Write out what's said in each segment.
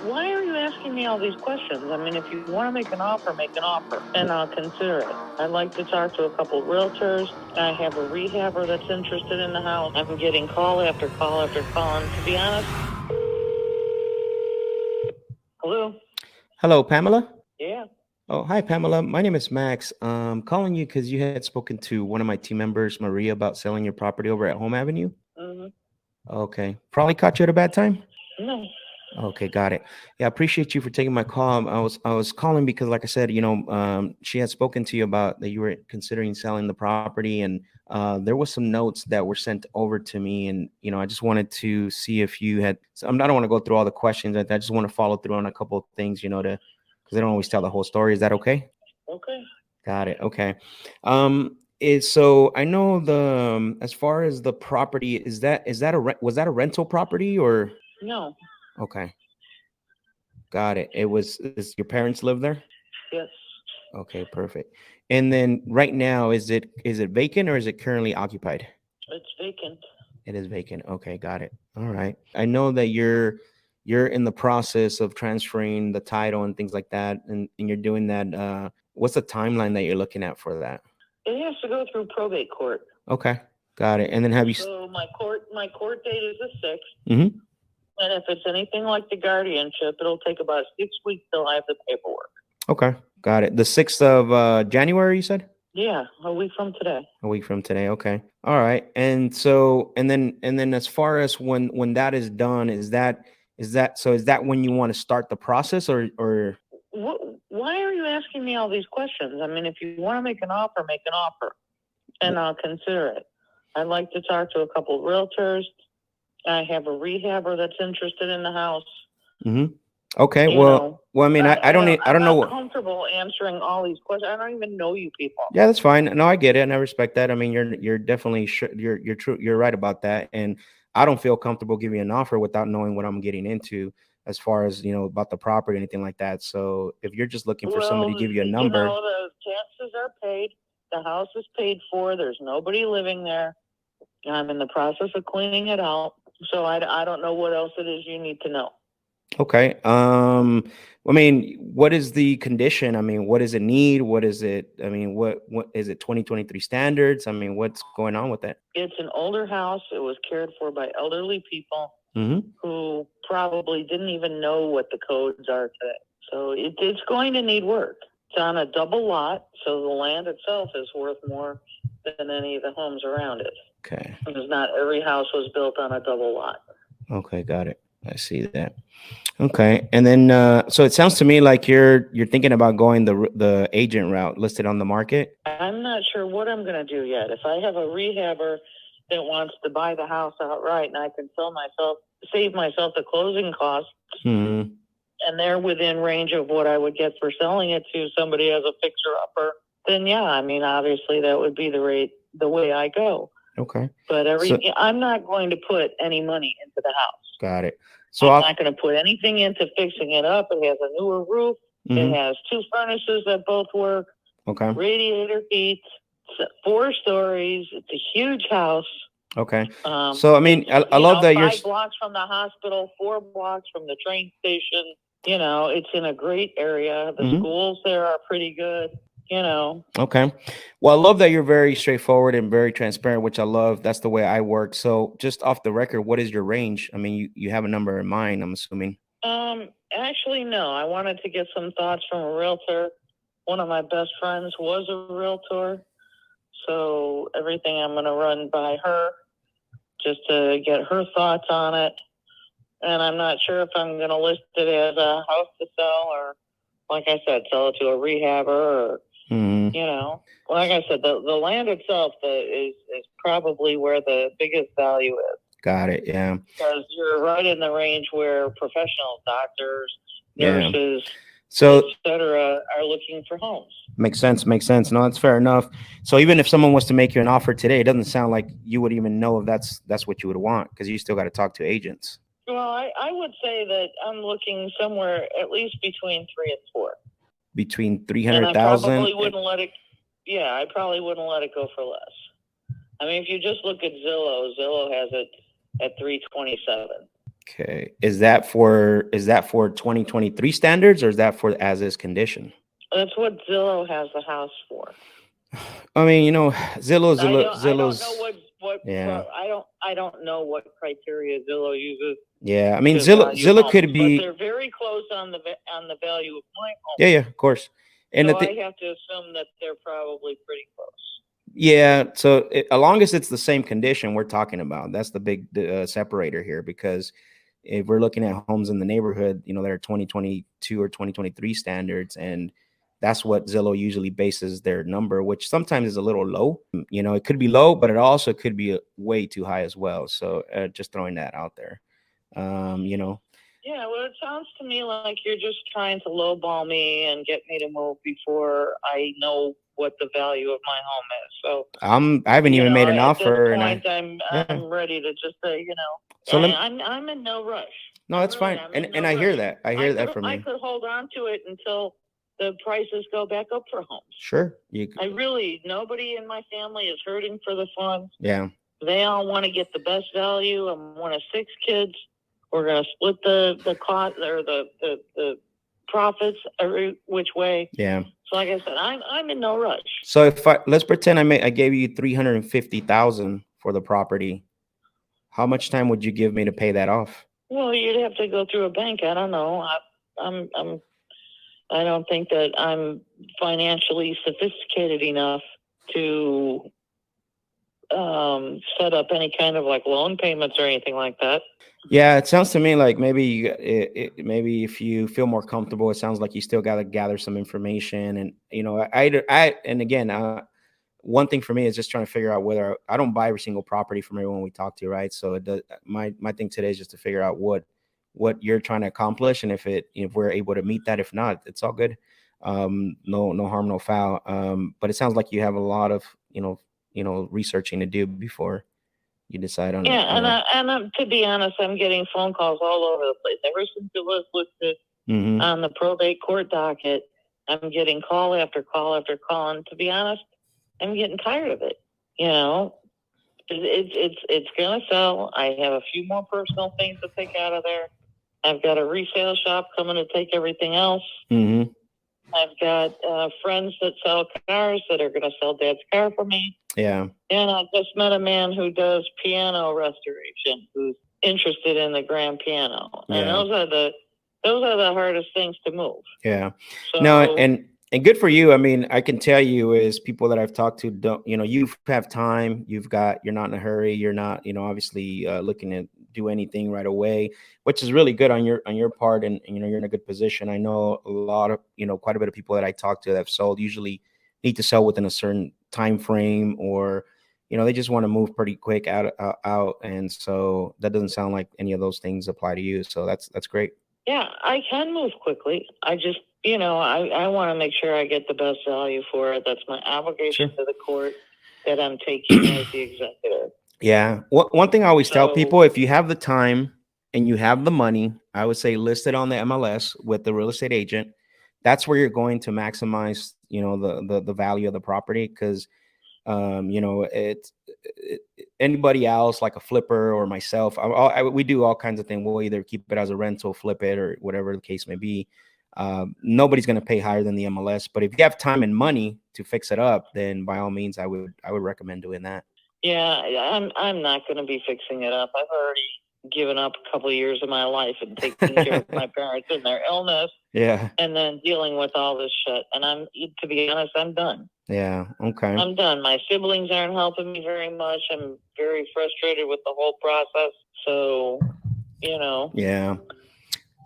Why are you asking me all these questions? I mean, if you want to make an offer, and I'll consider it. I'd like to talk to a couple realtors. I have a rehabber that's interested in the house. I'm getting call after call after call, and to be honest, hello? Hello, Pamela. Yeah. Oh, hi, Pamela. My name is Max. Calling you because you had spoken to one of my team members, Maria, about selling your property over at Home Avenue. Mm-hmm. Okay. Probably caught you at a bad time. No. Okay, got it. Yeah, I appreciate you for taking my call. I was calling because, like I said, she had spoken to you about that you were considering selling the property, and there was some notes that were sent over to me, and I just wanted to see if you had. So I don't want to go through all the questions. I just want to follow through on a couple of things, to because I don't always tell the whole story. Is that okay? Okay. Got it. Okay. Is so I know the as far as the property, is that was that a rental property or No. okay? Got it. Is your parents live there? Yes. Okay, perfect. And then right now, is it vacant or is it currently occupied? It's vacant. It is vacant. Okay, got it. All right. I know that you're in the process of transferring the title and things like that, and you're doing that. What's the timeline that you're looking at for that? It has to go through probate court. Okay, got it. And then have you? So my court date is the 6th. Mm-hmm. And if it's anything like the guardianship, it'll take about 6 weeks till I have the paperwork. Okay, got it. The 6th of January, you said? Yeah, a week from today. A week from today. Okay. All right. And so and then as far as when that is done, is that when you want to start the process or Why are you asking me all these questions? I mean, if you want to make an offer, and I'll consider it. I'd like to talk to a couple realtors. I have a rehabber that's interested in the house. Mm-hmm. Okay. Well, I mean, I don't need, I don't I'm know not what. comfortable answering all these questions. I don't even know you people. Yeah, that's fine. No, I get it, and I respect that. I mean, you're definitely sure you're true. You're right about that, and I don't feel comfortable giving an offer without knowing what I'm getting into as far as about the property or anything like that. So if you're just looking for somebody Well, to give you a number, the taxes are paid. The house is paid for. There's nobody living there. I'm in the process of cleaning it out. So I don't know what else it is you need to know. okay. I mean, what is the condition? I mean, what does it need? What is it? I mean, what is it? 2023 standards? I mean, what's going on with it? It's an older house. It was cared for by elderly people Mm-hmm. who probably didn't even know what the codes are today. So it's going to need work. It's on a double lot, so the land itself is worth more than any of the homes around it. Okay. Because not every house was built on a double lot. Okay, got it. I see that. Okay, and then so it sounds to me like you're thinking about going the agent route listed on the market. I'm not sure what I'm going to do yet. If I have a rehabber that wants to buy the house outright and I can save myself the closing costs, Hmm. and they're within range of what I would get for selling it to somebody as a fixer-upper, then yeah, I mean, obviously that would be the way I go. Okay. But I'm not going to put any money into the house. Got it. So I'm not going to put anything into fixing it up. It has a newer roof. Mhm. It has 2 furnaces that both work. Okay. Radiator heat. It's 4 stories. It's a huge house. Okay. So I mean, I love that you're 5 blocks from the hospital, 4 blocks from the train station. It's in a great area. The schools there are pretty good. Okay. Well, I love that you're very straightforward and very transparent, which I love. That's the way I work. So just off the record, what is your range? I mean, you have a number in mind, I'm assuming. Actually, no. I wanted to get some thoughts from a realtor. One of my best friends was a realtor. So everything I'm going to run by her just to get her thoughts on it. And I'm not sure if I'm going to list it as a house to sell or, like I said, sell it to a rehabber or, like I said, the land itself is probably where the biggest value is. Got it. Yeah. Because you're right in the range where professional doctors, nurses, so etc., are looking for homes. Makes sense. Makes sense. No, that's fair enough. So even if someone was to make you an offer today, it doesn't sound like you would even know if that's what you would want because you still got to talk to agents. Well, I would say that I'm looking somewhere at least between 3 and 4. Between And I 300,000. probably wouldn't let it. Yeah, I probably wouldn't let it go for less. I mean, if you just look at Zillow has it at 327. Okay. Is that for 2023 standards, or is that for as is condition? That's what Zillow has the house for. I mean, you know, I don't know Zillow's, what yeah. I don't know what criteria Zillow uses Yeah. I mean, to value Zillow homes, could but be, they're very close on the value of my home. yeah, of course. And So the I thing, have to assume that they're probably pretty close. yeah, so as long as it's the same condition we're talking about, that's the big separator here. Because if we're looking at homes in the neighborhood, you know, that are 2022 or 2023 standards, and that's what Zillow usually bases their number, which sometimes is a little low. You know, it could be low, but it also could be way too high as well. So just throwing that out there. You know. Yeah, well, it sounds to me like you're just trying to lowball me and get me to move before I know what the value of my home is. So I haven't even made an at this offer, point, yeah. I'm ready to just say, So I'm in no rush. no, that's fine. I'm in And no I hear rush. that. I hear that from I you. could hold on to it until the prices go back up for homes. Sure. Nobody in my family is hurting for the funds. Yeah. They all want to get the best value. I'm one of 6 kids. We're going to split the cost or the profits every which way. Yeah. So like I said, I'm in no rush. So if let's pretend I gave you 350,000 for the property, how much time would you give me to pay that off? Well, you'd have to go through a bank. I don't know. I don't think that I'm financially sophisticated enough to set up any kind of like loan payments or anything like that. Yeah, it sounds to me like maybe maybe if you feel more comfortable, it sounds like you still got to gather some information. And you know, and again, one thing for me is just trying to figure out whether I don't buy every single property from everyone we talk to, right? So it does, my thing today is just to figure out what you're trying to accomplish, and if we're able to meet that. If not, it's all good. No harm, no foul. But it sounds like you have a lot of researching to do before you decide on it. Yeah, and to be honest, I'm getting phone calls all over the place. Ever since it was listed on the probate court docket, I'm getting call after call after call. And to be honest, I'm getting tired of it. You know, it's gonna sell. I have a few more personal things to take out of there. I've got a resale shop coming to take everything else. I've got friends that sell cars that are going to sell Dad's car for me. Yeah. And I just met a man who does piano restoration, who's interested in the grand piano. And those are the hardest things to move. Yeah. So, no, and good for you. I mean, I can tell you is people that I've talked to don't, you have time, you're not in a hurry. You're not, obviously looking to do anything right away, which is really good on your part. And, you're in a good position. I know a lot of, quite a bit of people that I talk to that have sold usually need to sell within a certain time frame, or, they just want to move pretty quick out. And so that doesn't sound like any of those things apply to you. So that's great. Yeah, I can move quickly. I just, I want to make sure I get the best value for it. That's my obligation to the court that I'm taking as the executive. Yeah. One thing I always tell people, if you have the time and you have the money, I would say list it on the MLS with the real estate agent. That's where you're going to maximize, the value of the property. Because, anybody else like a flipper or myself, we do all kinds of things. We'll either keep it as a rental, flip it, or whatever the case may be. Nobody's going to pay higher than the MLS. But if you have time and money to fix it up, then by all means, I would recommend doing that. Yeah, I'm not going to be fixing it up. I've already given up a couple of years of my life and taking care of my parents and their illness. Yeah. And then dealing with all this shit. And to be honest, I'm done. Yeah. Okay. I'm done. My siblings aren't helping me very much. I'm very frustrated with the whole process. So, Yeah.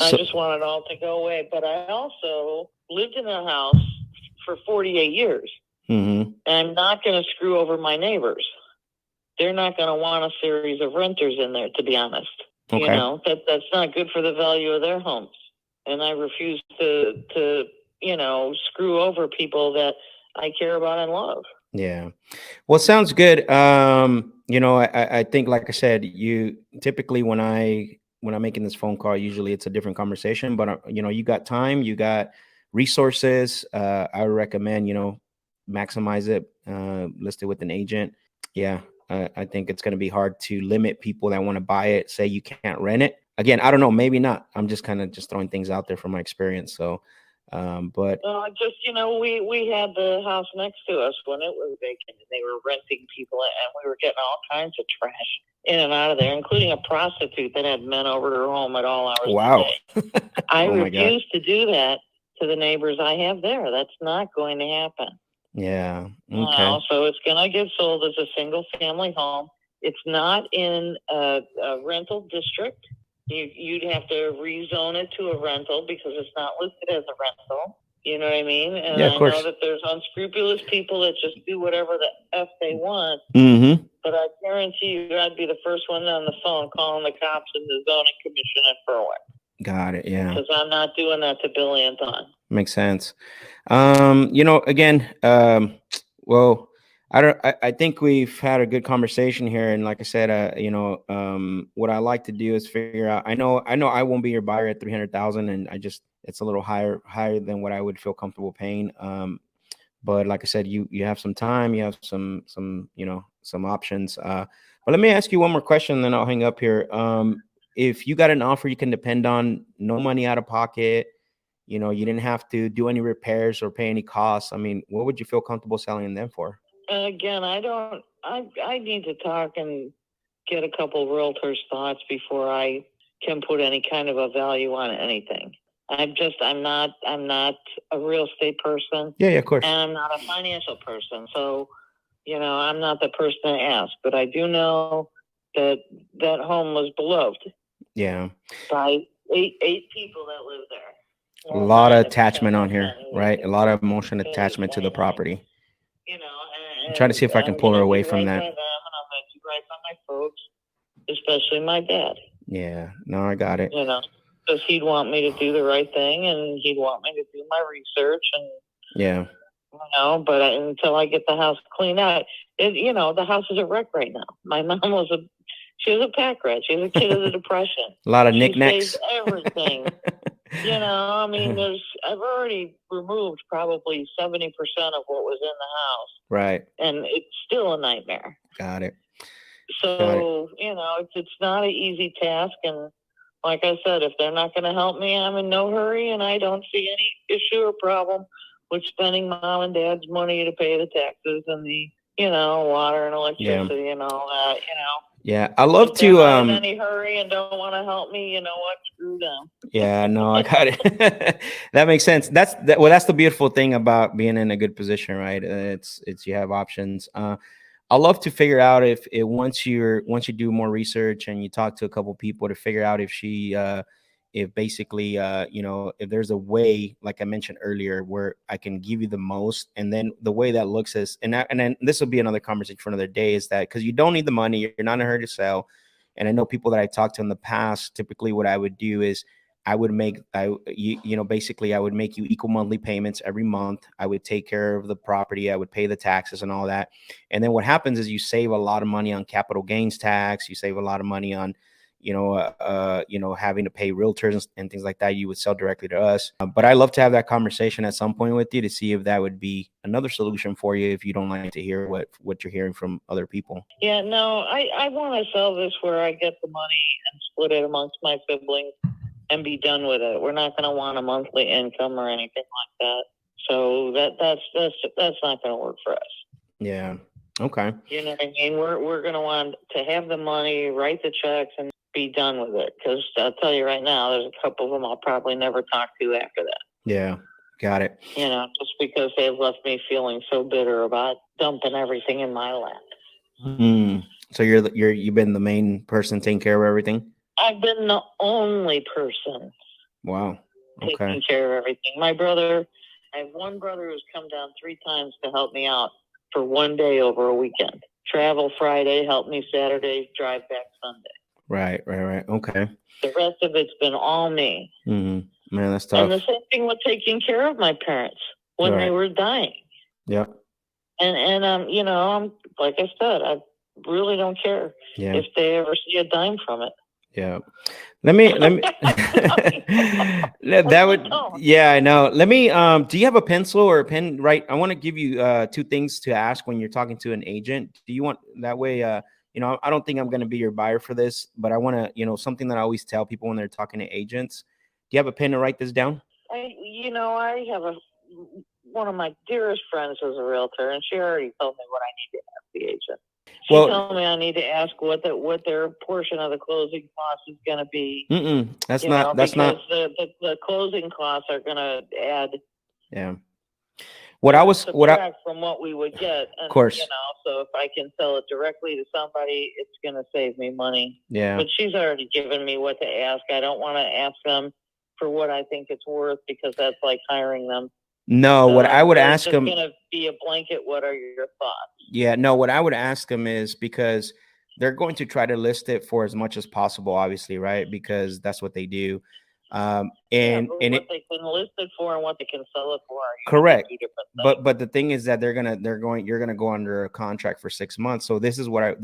I just want it all to go away. But I also lived in a house for 48 years. And I'm not going to screw over my neighbors. They're not going to want a series of renters in there, to be honest. Okay. That's not good for the value of their homes. And I refuse to screw over people that I care about and love. Yeah. Well, sounds good. I think, like I said, you typically when I'm making this phone call, usually it's a different conversation, but you got time, you got resources. I would recommend, maximize it, list it with an agent. Yeah. I think it's going to be hard to limit people that want to buy it, say you can't rent it. again, I don't know, maybe not. I'm just kind of just throwing things out there from my experience. So, but just, we had the house next to us when it was vacant, and they were renting people, and we were getting all kinds of trash in and out of there, including a prostitute that had men over her home at all hours wow. of the day. I Oh my refuse to do that to the neighbors I have there. That's not going to happen. Yeah. Okay. So it's going to get sold as a single family home. It's not in a rental district. You'd have to rezone it to a rental because it's not listed as a rental. You know what I mean? And Yeah, of course. I know that there's unscrupulous people that just do whatever the F they want. Mm-hmm. But I guarantee you I'd be the first one on the phone calling the cops and the zoning commission in Berwick. Got it. Yeah. Because I'm not doing that to Billy and Don. Makes sense. Again, well, I think we've had a good conversation here. And like I said, what I like to do is figure out, I know I won't be your buyer at 300,000, and it's a little higher than what I would feel comfortable paying. But like I said, you have some time, you have some some options. But let me ask you one more question, and then I'll hang up here. If you got an offer you can depend on, no money out of pocket, you didn't have to do any repairs or pay any costs, I mean, what would you feel comfortable selling them for? Again, I need to talk and get a couple realtors' thoughts before I can put any kind of a value on anything. I'm not a real estate person. Yeah, of course. And I'm not a financial person. So, I'm not the person to ask. But I do know that home was beloved. Yeah. By eight people that live there. A lot of attachment on here, right? A lot of emotion attachment to the property. I'm trying to see if I can pull her away from that. I'm going to do right by my folks, especially my dad. Yeah, no, I got it. Because he'd want me to do the right thing, and he'd want me to do my research, and yeah, but until I get the house cleaned out, the house is a wreck right now. My mom was a pack rat. She was a kid of the Depression. A lot of knickknacks. She saved everything. I've already removed probably 70% of what was in the house. Right. And it's still a nightmare. Got it. So, it's not an easy task. And like I said, if they're not going to help me, I'm in no hurry, and I don't see any issue or problem with spending mom and dad's money to pay the taxes and the, water and electricity and all that, Yeah, I love to in any hurry and don't want to help me, screw them. Yeah, no, I got it. That makes sense. That's the beautiful thing about being in a good position, right? It's you have options. I love to figure out if once you do more research and you talk to a couple people to figure out if basically if there's a way, like I mentioned earlier, where I can give you the most. And then the way that looks is, and then this will be another conversation for another day, is that because you don't need the money, you're not in a hurry to sell. And I know people that I talked to in the past, typically what I would do is I would make basically I would make you equal monthly payments every month. I would take care of the property, I would pay the taxes and all that. And then what happens is you save a lot of money on capital gains tax, you save a lot of money on having to pay realtors and things like that. You would sell directly to us. But I love to have that conversation at some point with you to see if that would be another solution for you if you don't like to hear what you're hearing from other people. Yeah, no, I want to sell this where I get the money and split it amongst my siblings and be done with it. We're not going to want a monthly income or anything like that. So that's not going to work for us. Yeah. Okay. You know what I mean? We're going to want to have the money, write the checks, and be done with it. Because I'll tell you right now, there's a couple of them I'll probably never talk to after that. Yeah. Got it. Just because they've left me feeling so bitter about dumping everything in my lap. So you've been the main person taking care of everything? I've been the only person. Wow. Okay. Taking care of everything. I have one brother who's come down 3 times to help me out for one day over a weekend. Travel Friday, help me Saturday, drive back Sunday. Right. Okay. The rest of it's been all me. Mm-hmm. Man, that's tough. And the same thing with taking care of my parents when they were dying. Yeah. And I'm like I said, I really don't care if they ever see a dime from it. Yeah. Let me that would, yeah, I know. Let me, do you have a pencil or a pen? Right. I want to give you 2 things to ask when you're talking to an agent. Do you want that way? you know, I don't think I'm going to be your buyer for this, but I want to, you know, something that I always tell people when they're talking to agents. Do you have a pen to write this down? I have one of my dearest friends is a realtor, and she already told me what I need to ask the agent. She told me I need to ask what their portion of the closing cost is going to be. That's because not the closing costs are going to add. Yeah. Subtract from what we would get. And, of course. You know, so if I can sell it directly to somebody, it's going to save me money. Yeah. But she's already given me what to ask. I don't want to ask them for what I think it's worth, because that's like hiring them. No, what I would ask them, it's going to be a blanket. What are your thoughts? Yeah, no, what I would ask them is, because they're going to try to list it for as much as possible, obviously, right? Because that's what they do. And what they can list it for and what they can sell it for. Correct. But the thing is that you're gonna go under a contract for 6 months. So this is where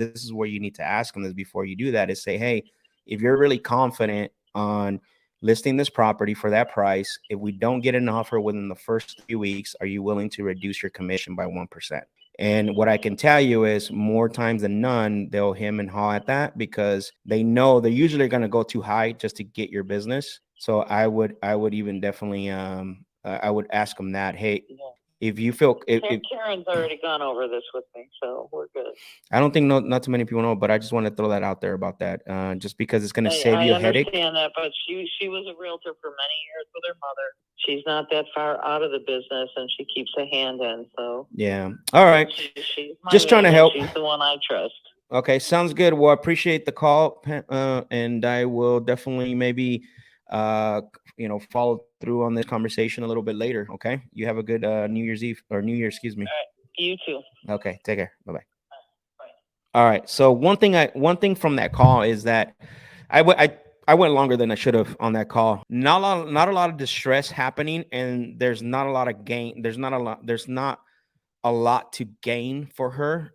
you need to ask them is, before you do that, is say, hey, if you're really confident on listing this property for that price, if we don't get an offer within the first 3 weeks, are you willing to reduce your commission by 1%? And what I can tell you is, more times than none, they'll hem and haw at that, because they know they're usually going to go too high just to get your business. So I would even definitely, I would ask them that, hey, if you feel, Karen's already gone over this with me, so we're good. I don't think not too many people know, but I just want to throw that out there about that, just because it's going to save you a headache. I understand that, but she was a realtor for many years with her mother. She's not that far out of the business, and she keeps a hand in. So yeah, all right. She's just trying to help. She's the one I trust. Okay, sounds good. Well, I appreciate the call, and I will definitely maybe follow through on this conversation a little bit later. Okay, you have a good New Year's Eve, or New Year, excuse me. All right, you too. Okay, take care. Bye-bye. All right. So one thing from that call is that I went longer than I should have on that call. Not a lot of distress happening, and there's not a lot of gain. There's not a lot to gain for her